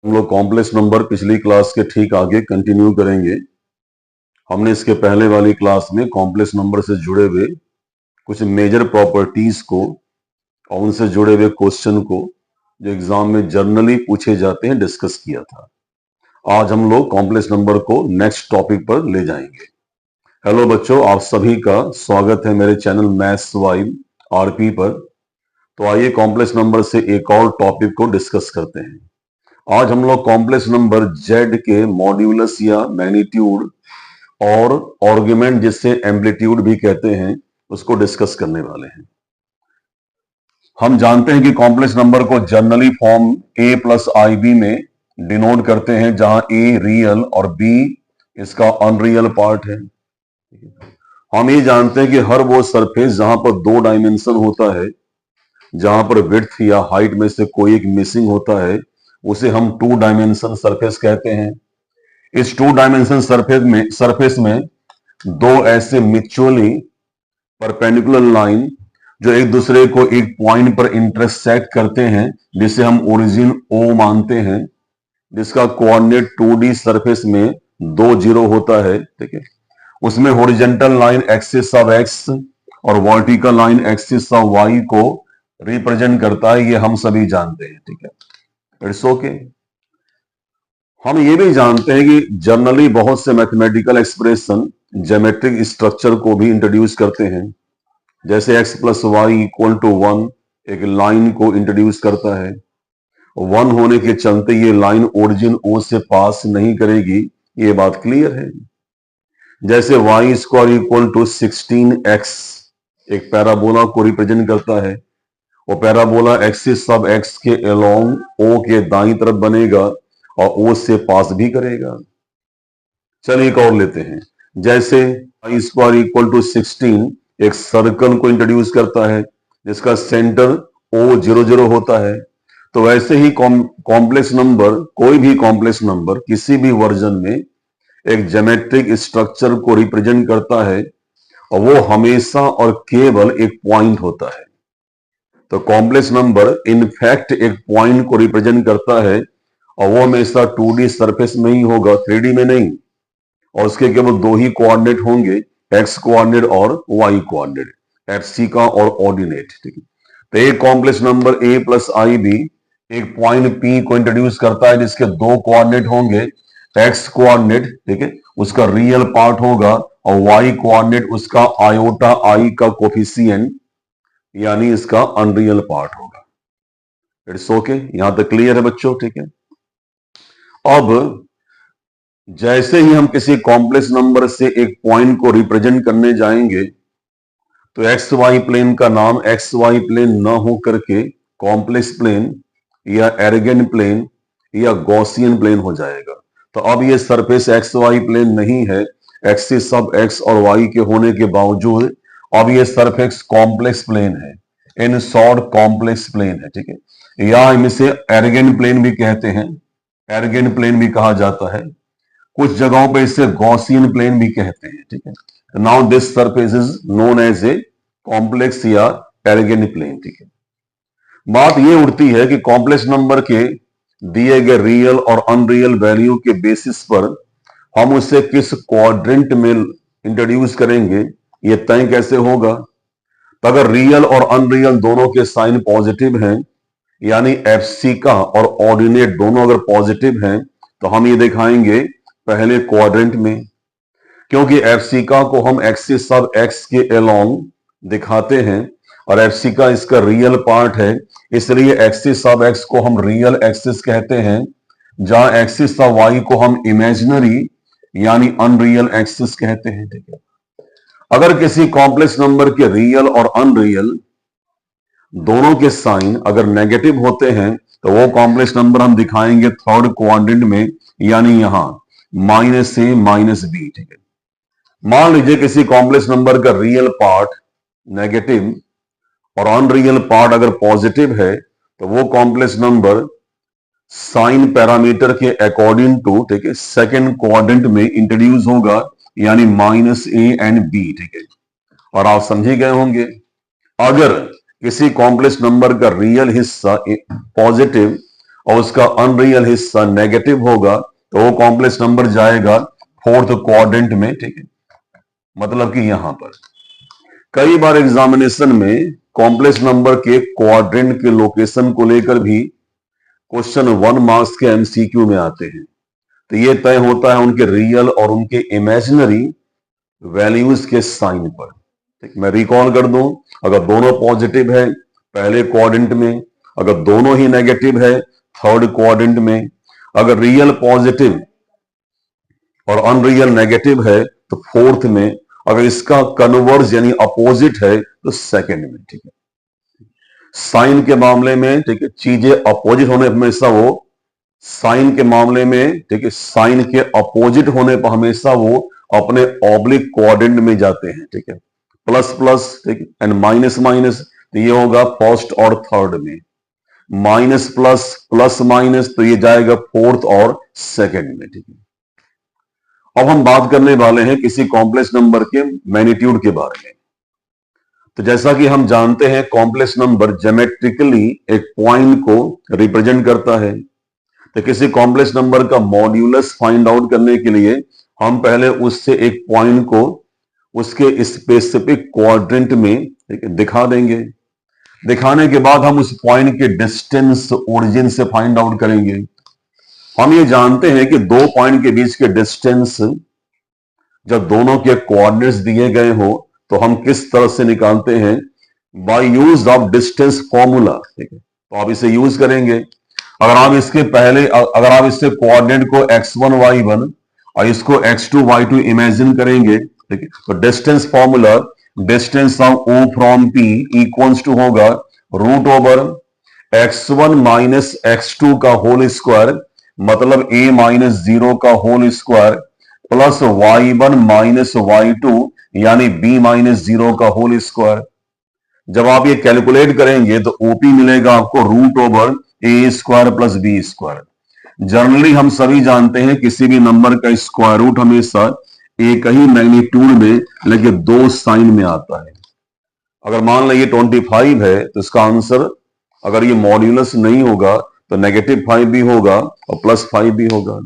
हम लोग complex number पिछली क्लास के ठीक आगे कंटिन्यू करेंगे। हमने इसके पहले वाली क्लास में कॉम्प्लेक्स नंबर से जुड़े हुए कुछ मेजर प्रॉपर्टीज को और उनसे जुड़े हुए क्वेश्चन को जो एग्जाम में जनरली पूछे जाते हैं डिस्कस किया था। आज हम लोग कॉम्प्लेक्स नंबर को नेक्स्ट टॉपिक पर ले जाएंगे। हेलो बच्चों, आप सभी का स्वागत है मेरे चैनल मैथ्स वाइब आरपी पर। तो आइए कॉम्प्लेक्स नंबर से एक और टॉपिक को डिस्कस करते हैं। आज हम लोग कॉम्प्लेक्स नंबर z के मॉड्यूलस या मैग्नीट्यूड और आर्गुमेंट जिसे एम्पलीट्यूड भी कहते हैं उसको डिस्कस करने वाले हैं। हम जानते हैं कि कॉम्प्लेक्स नंबर को generally form a plus i b में डिनोट करते हैं, जहां a रियल और b इसका अनरियल पार्ट है। हम ये जानते हैं कि हर वो सरफेस जहां पर दो डायमेंशन होता है, जहां पर विड्थ या हाइट में से कोई एक मिसिंग होता है, उसे हम टू डायमेंशन सरफेस कहते हैं। इस टू डायमेंशन सरफेस में दो ऐसे म्यूचुअली परपेंडिकुलर लाइन जो एक दूसरे को एक पॉइंट पर इंटरसेक्ट करते हैं, जिसे हम ओरिजिन O मानते हैं, जिसका कोऑर्डिनेट 2D सरफेस में 2 0 होता है। ठीक है, उसमें horizontal line axis of x और vertical line axis of y को रिप्रेजेंट करता है। ये हम सभी जानते हैं। ठीक है, इट्स ओके। हम ये भी जानते हैं कि जनरली बहुत से मैथमेटिकल एक्सप्रेशन ज्योमेट्रिक स्ट्रक्चर को भी इंट्रोड्यूस करते हैं, जैसे x plus y equal to 1 एक लाइन को इंट्रोड्यूस करता है। 1 होने के चलते ये लाइन ओरिजिन O से पास नहीं करेगी, ये बात क्लियर है। जैसे Y square equal to 16x एक पैराबोला को रिप्रेजेंट करता है, और पैराबोला एक्सिस ऑफ x के अलोंग O के दाईं तरफ बनेगा और O से पास भी करेगा। चलिए एक और लेते हैं। जैसे वाई स्क्वायर इक्वल टू 16 एक सर्कल को इंट्रोड्यूस करता है, जिसका सेंटर O00 होता है। तो वैसे ही कॉम्प्लेक्स नंबर, कोई भी कॉम्प्लेक्स नंबर किसी भी वर्जन में एक ज्योमेट्रिक स्ट्रक्चर को रिप्रेजेंट करता है, और वो हमेशा और केवल एक पॉइंट होता है। तो कॉम्प्लेक्स नंबर इनफैक्ट एक पॉइंट को रिप्रेजेंट करता है, और वो हमेशा 2D सरफेस में ही होगा, 3D में नहीं। और उसके केवल दो ही कोऑर्डिनेट होंगे, एक्स कोऑर्डिनेट और वाई कोऑर्डिनेट, एफसी का और ऑर्डिनेट। ठीक है, तो एक complex number a plus i b एक पॉइंट P को इंट्रोड्यूस करता है, जिसके दो कोऑर्डिनेट होंगे, एक्स कोऑर्डिनेट, ठीक है, उसका रियल पार्ट होगा, और वाई कोऑर्डिनेट उसका आयोटा आई का कोफिशिएंट यानी इसका अनरियल पार्ट होगा। इट्स ओके, यहां तक क्लियर है बच्चों? ठीक है, अब जैसे ही हम किसी कॉम्प्लेक्स नंबर से एक पॉइंट को रिप्रेजेंट करने जाएंगे, तो एक्स वाई प्लेन का नाम एक्स वाई प्लेन न हो करके कॉम्प्लेक्स प्लेन या एर्गन प्लेन या गॉसियन प्लेन हो जाएगा। तो अब ये सरफेस एक्स वाई प्लेन नहीं है, एक्सिस ऑफ एक्स और वाई के होने के बावजूद अब ये सरफेस कॉम्प्लेक्स प्लेन है, इन शॉर्ट कॉम्प्लेक्स प्लेन है। ठीक है, या हम इसे एर्गन प्लेन भी कहते हैं, एर्गन प्लेन भी कहा जाता है, कुछ जगहों पे इसे गॉसियन प्लेन भी कहते हैं। ठीक है, now this surface is known as a complex या एर्गन प्लेन। ठीक है, बात ये उठती है कि कॉम्प्लेक्स नंबर के दिए गए रियल और अनरियल वैल्यू के बेसिस पर हम उसे किस क्वाड्रेंट में इंट्रोड्यूस करेंगे, ये तय कैसे होगा? तो अगर रियल और अनरियल दोनों के साइन पॉजिटिव हैं, यानी एफसी का और ऑर्डिनेट दोनों अगर पॉजिटिव हैं, तो हम ये दिखाएंगे पहले क्वाड्रेंट में, क्योंकि एफसीका को हम एक्सिस ऑफ एक्स के अलोंग दिखाते हैं, और एफसीका इसका रियल पार्ट है, इसलिए एक्सिस ऑफ एक्स को हम रियल एक्सिस कहते हैं, जहां एक्सिस ऑफ वाई को हम इमेजिनरी यानी अनरियल एक्सिस कहते हैं। ठीक है, अगर किसी कॉम्प्लेक्स नंबर के रियल और अनरियल दोनों के साइन अगर नेगेटिव होते हैं, तो वो कॉम्प्लेक्स नंबर हम दिखाएंगे थर्ड क्वाड्रेंट में, यानी यहां -a -b। ठीक है, मान लीजिए किसी कॉम्प्लेक्स नंबर का रियल पार्ट नेगेटिव और अनरियल पार्ट अगर पॉजिटिव है, तो वो कॉम्प्लेक्स नंबर साइन पैरामीटर के अकॉर्डिंग टू, ठीक है, सेकेंड क्वाड्रेंट में इंट्रोड्यूस होगा, यानी -a and b। ठीक है, और आप समझी गए होंगे, अगर किसी कॉम्प्लेक्स नंबर का रियल हिस्सा पॉजिटिव और उसका अनरियल हिस्सा नेगेटिव होगा तो वो कॉम्प्लेक्स नंबर जाएगा फोर्थ क्वाड्रेंट में, ठीक है। मतलब कि यहां पर कई बार एग्जामिनेशन में कॉम्प्लेक्स नंबर के क्वाड्रेंट के लोकेशन को लेकर भी क्वेश्चन 1 मार्क्स के एमसीक्यू में आते हैं। तो ये तय होता है उनके रियल और उनके इमेजिनरी वैल्यूज के साइन पर। ठीक, मैं रिकॉल कर दूं, अगर दोनों पॉजिटिव है पहले क्वाड्रेंट में, अगर दोनों ही नेगेटिव है थर्ड क्वाड्रेंट में, अगर रियल पॉजिटिव और अनरियल नेगेटिव है तो फोर्थ में, अगर इसका कन्वर्स यानी अपोजिट है तो सेकंड में। ठीक है, साइन के मामले में, ठीक है, चीजें अपोजिट होने पर हमेशा वो साइन के मामले में, ठीक है, साइन के अपोजिट होने पर हमेशा वो अपने ऑब्लिक क्वाड्रेंट में जाते हैं। ठीक है, प्लस प्लस, ठीक है, एंड माइनस माइनस, तो ये होगा फर्स्ट और थर्ड में, माइनस प्लस प्लस माइनस तो ये जाएगा फोर्थ और सेकंड में। ठीक है, अब हम बात करने वाले हैं किसी कॉम्प्लेक्स नंबर के मैग्नीट्यूड के बारे में। तो जैसा कि हम जानते हैं कॉम्प्लेक्स नंबर ज्योमेट्रिकली एक पॉइंट को रिप्रेजेंट करता है। तो किसी कॉम्प्लेक्स नंबर का मॉड्यूलस फाइंड आउट करने के लिए हम पहले उससे एक पॉइंट को उसके स्पेसिफिक क्वाड्रेंट में दिखा देंगे। दिखाने के बाद हम उस पॉइंट के डिस्टेंस ओरिजिन से फाइंड आउट करेंगे। हम ये जानते हैं कि दो पॉइंट के बीच के डिस्टेंस जब दोनों के कोऑर्डिनेट्स दिए गए हो तो हम किस तरह से निकालते हैं, by use of distance formula. ठीक है, तो आप इसे यूज करेंगे। अगर आप इसके पहले अगर आप इससे कोऑर्डिनेट को x1 y1 और इसको x2 y2 इमेजिन करेंगे, ठीक है, तो distance formula distance of O from P equals to होगा root over x1 minus x2 का होल स्क्वायर, मतलब a माइनस 0 का whole square plus y1 minus y2 यानी b माइनस 0 का होल स्क्वायर। जब आप ये कैलकुलेट करेंगे तो ओपी मिलेगा आपको root over a square plus b square. Generally हम सभी जानते हैं किसी भी नंबर का स्क्वायर रूट हमेशा एक ही मैग्नीट्यूड में लेकिन दो साइन में आता है। अगर मान लीजिए 25 है तो इसका आंसर अगर ये मॉड्यूलस नहीं होगा तो -5 भी होगा और +5 भी होगा,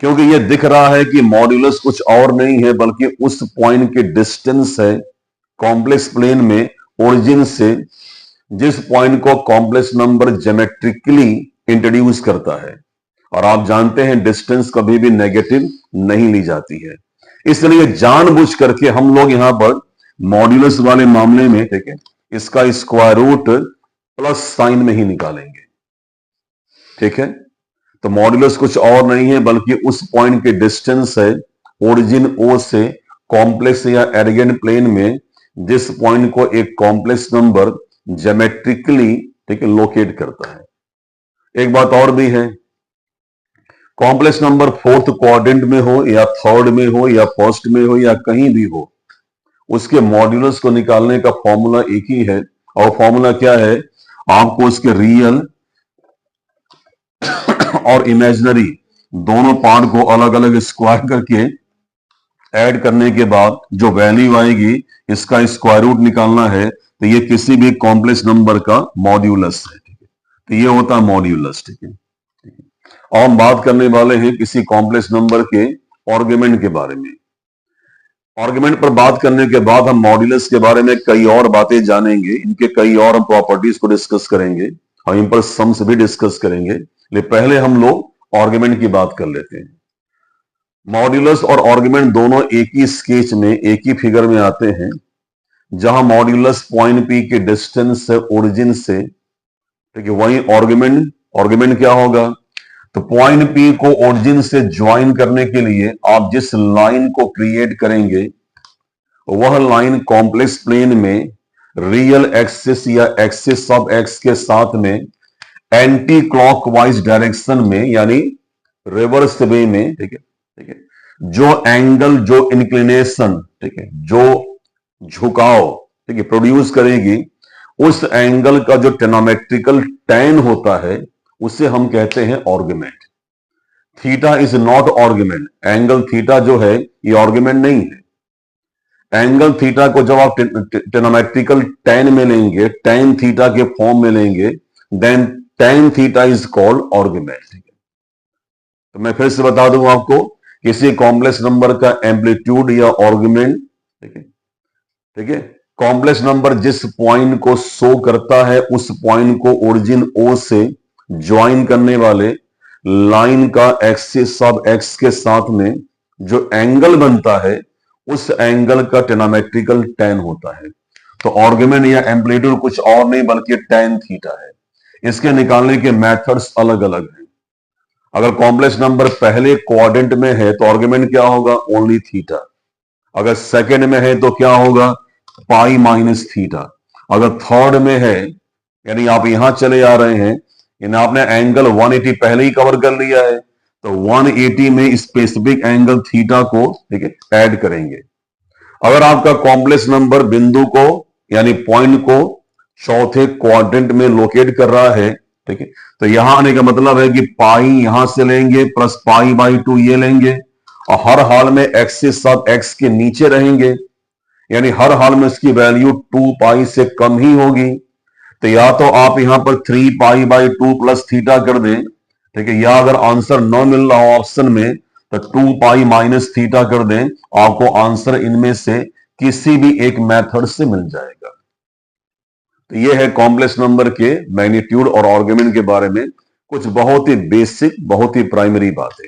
क्योंकि ये दिख रहा है कि मॉड्यूलस कुछ और नहीं है बल्कि उस पॉइंट के डिस्टेंस है कॉम्प्लेक्स प्लेन में ओरिजिन से जिस पॉइंट को कॉम्प्लेक्स नंबर ज्योमेट्रिकली इंट्रोड्यूस करता है। और आप जानते हैं डिस्टेंस कभी भी नेगेटिव नहीं ली जाती है, इसलिए जानबूझ करके हम लोग यहां पर मॉड्यूलस वाले मामले में, ठीक है, इसका स्क्वायर रूट प्लस साइन में ही निकालेंगे। ठीक है, तो मॉड्यूलस कुछ और नहीं है बल्कि उस पॉइंट के डिस्टेंस है ओरिजिन ओ से कॉम्प्लेक्स या एरोगेंट प्लेन में जिस पॉइंट को एक कॉम्प्लेक्स नंबर ज्योमेट्रिकली, ठीक है, लोकेट करता है। एक बात और भी है, कॉम्प्लेक्स नंबर फोर्थ क्वाड्रेंट में हो या थर्ड में हो या फर्स्ट में हो या कहीं भी हो, उसके मॉड्यूलस को निकालने का फॉर्मूला एक ही है। और फॉर्मूला क्या है, आपको उसके रियल और इमेजिनरी दोनों पार्ट को अलग अलग स्क्वायर करके ऐड करने के बाद जो वैल्यू आएगी इसका स्क्वायर रूट निकालना है। तो ये किसी भी कॉम्प्लेक्स नंबर का मॉड्यूलस है। ठीक है, तो ये होता है मॉड्यूलस। ठीक है, और हम बात करने वाले हैं किसी कॉम्प्लेक्स नंबर के आर्गुमेंट के बारे में। आर्गुमेंट पर बात करने के बाद हम मॉड्यूलस के बारे में कई और बातें जानेंगे, इनके कई और प्रॉपर्टीज को डिस्कस करेंगे और इन पर सम्स भी डिस्कस करेंगे। लेकिन पहले हम लोग आर्गुमेंट की बात कर लेते हैं। मॉड्यूलस और आर्गुमेंट दोनों एक ही स्केच में, एक ही फिगर में आते हैं, जहां मॉड्यूलस पॉइंट पी के डिस्टेंस से ओरिजिन से, ठीक है, वहीं आर्गुमेंट क्या होगा, तो पॉइंट पी को ओरिजिन से ज्वाइन करने के लिए आप जिस लाइन को क्रिएट करेंगे वह लाइन कॉम्प्लेक्स प्लेन में रियल एक्सिस या एक्सिस ऑफ एक्स के साथ में एंटी क्लॉकवाइज डायरेक्शन में यानी रिवर्स वे में, ठीक है, ठीक है, जो एंगल, जो इंक्लिनेशन, ठीक है, जो झुकाव, ठीक है, प्रोड्यूस करेगी, उस एंगल का जो टेनोमेट्रिकल टैन होता है उसे हम कहते हैं argument. Theta is not argument, angle theta जो है ये आर्गुमेंट नहीं है। एंगल थीटा को जब आप टेनोमेट्रिकल टैन में लेंगे, टैन थीटा के फॉर्म में लेंगे, then tan theta is called argument. ठीक है, तो मैं फिर से बता दूं आपको, किसी कॉम्प्लेक्स नंबर का एम्पलीट्यूड या आर्गुमेंट, ठीक है, ठीक है, कॉम्प्लेक्स नंबर जिस पॉइंट को शो करता है उस पॉइंट को ओरिजिन O से ज्वाइन करने वाले लाइन का एक्सिस ऑफ एक्स के साथ में जो एंगल बनता है उस एंगल का ट्रिग्नोमेट्रिकल tan होता है। तो आर्गुमेंट या एम्पलीट्यूड कुछ और नहीं बल्कि tan थीटा है। इसके निकालने के मेथड्स अलग अलग हैं। अगर कॉम्प्लेक्स नंबर पहले क्वाड्रेंट में है तो आर्गुमेंट क्या होगा, ओनली थीटा। अगर सेकंड में है तो क्या होगा, पाई माइनस थीटा। अगर थर्ड में है, यानी आप यहां चले आ रहे हैं, यानी आपने एंगल 180 पहले ही कवर कर लिया है, तो 180 में स्पेसिफिक एंगल थीटा को, ठीक है, ऐड करेंगे। अगर आपका कॉम्प्लेक्स नंबर बिंदु को यानी पॉइंट को चौथे क्वाड्रेंट में लोकेट कर रहा है, ठीक है, तो यहां आने का मतलब है कि पाई यहां से लेंगे प्लस पाई बाई 2 ये लेंगे, और हर हाल में एक्सिस ऑफ एक्स के नीचे रहेंगे, यानी हर हाल में इसकी वैल्यू 2 पाई से कम ही होगी। तो या तो आप यहां पर 3 पाई बाई 2 प्लस थीटा कर दें, ठीक है, या अगर आंसर न मिल रहा हो ऑप्शन में तो 2 पाई माइनस थीटा कर दें, आपको आंसर इनमें से किसी भी एक मेथड से मिल जाएगा। तो ये है कॉम्प्लेक्स नंबर के मैग्नीट्यूड और आर्गुमेंट के बारे में कुछ बहुत ही बेसिक, बहुत ही प्राइमरी बातें।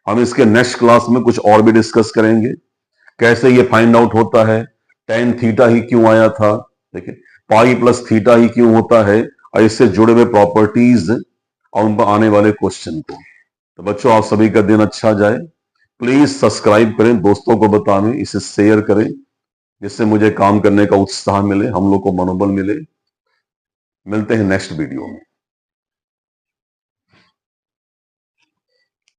हम इसके नेक्स्ट क्लास में कुछ और भी डिस्कस करेंगे, कैसे ये फाइंड आउट होता है, tan थीटा ही क्यों आया था, देखिए पाई प्लस थीटा ही क्यों होता है, और इससे जुड़े हुए प्रॉपर्टीज और उन पर आने वाले क्वेश्चन को। तो बच्चों, आप सभी का दिन अच्छा जाए। प्लीज सब्सक्राइब करें, दोस्तों को बताएं, इसे शेयर करें, जिससे मुझे काम करने का उत्साह मिले, हम लोग को मनोबल मिले। मिलते हैं नेक्स्ट वीडियो में।